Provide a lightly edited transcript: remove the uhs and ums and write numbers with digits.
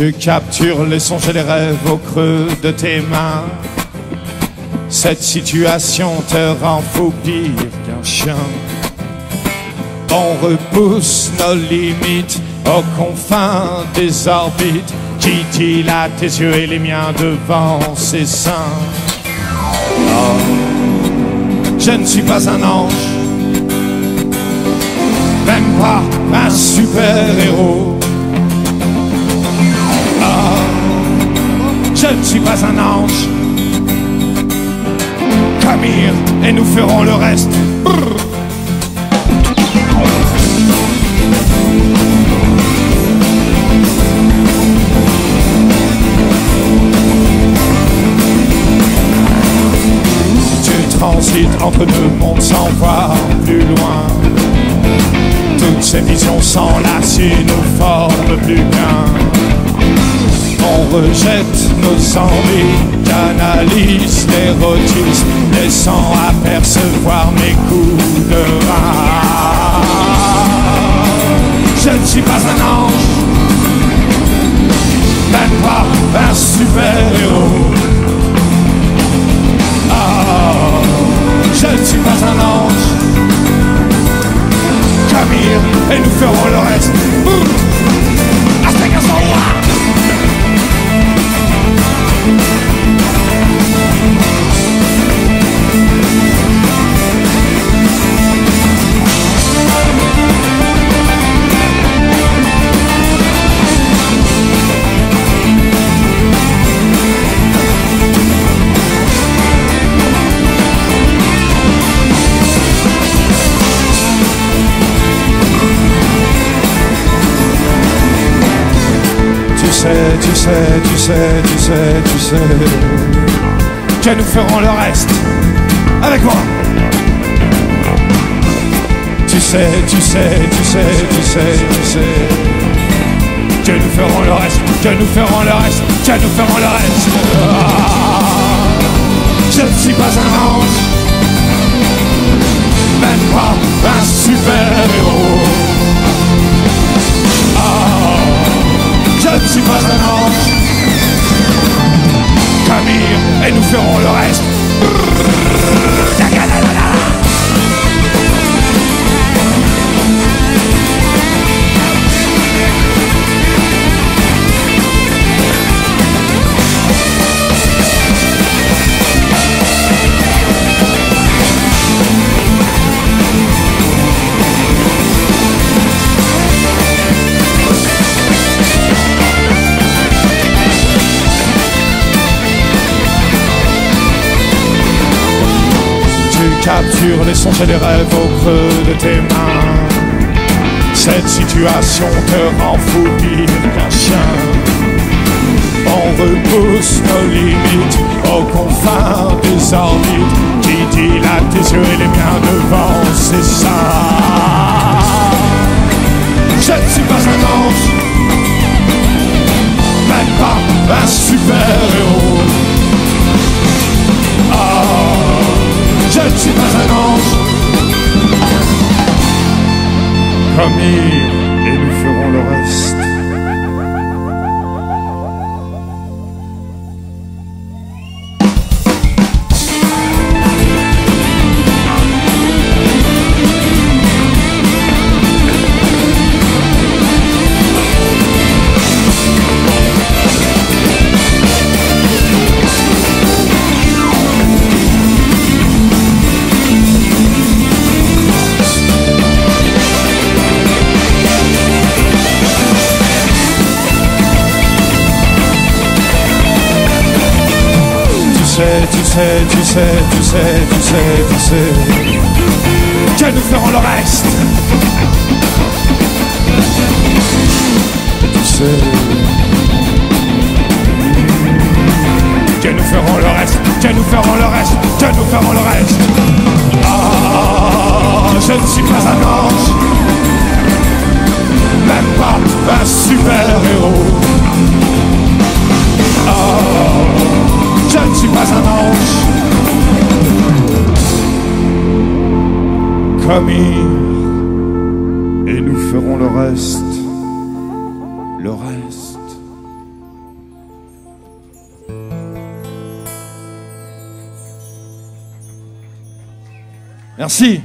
Tu captures les songes et les rêves au creux de tes mains. Cette situation te rend fou pire qu'un chien. On repousse nos limites aux confins des orbites qui dilatent tes yeux et les miens devant ses seins. Oh, je ne suis pas un ange, même pas un super-héros. Je ne suis pas un ange. Camille, et nous ferons le reste. Brrr. Tu transites entre deux mondes sans voir plus loin. Toutes ces visions s'enlacent et nous forment plus qu'un. On rejette nos envies, canalise l'érotisme, laissant apercevoir mes coups de rein. Je ne suis pas un ange, même pas un super-héros. Oh, je ne suis pas un ange. Camille, et nous ferons le reste. Hasta que son roi. Tu sais que nous ferons le reste avec moi. Tu sais que nous ferons le reste, que nous ferons le reste, que nous ferons le reste. Je ne suis pas un ange, même pas un super-héros. Je ne suis pas un ange. Camille, et nous ferons le reste. Capture les songes et les rêves au creux de tes mains. Cette situation te rend fou pire qu'un chien. On repousse nos limites aux confins des orbites qui dilatent tes yeux et les miens devant ses seins. Je ne suis pas un ange, même pas un super-héros. Je ne suis pas un ange. Camille, et nous ferons le reste. Tu sais que nous ferons le reste. Tu sais que nous ferons le reste, que nous ferons le reste, que nous ferons le reste. Oh, je ne suis pas un ange, même pas un super-héros. Oh, je ne suis pas un ange. Camille, et nous ferons le reste, le reste. Merci.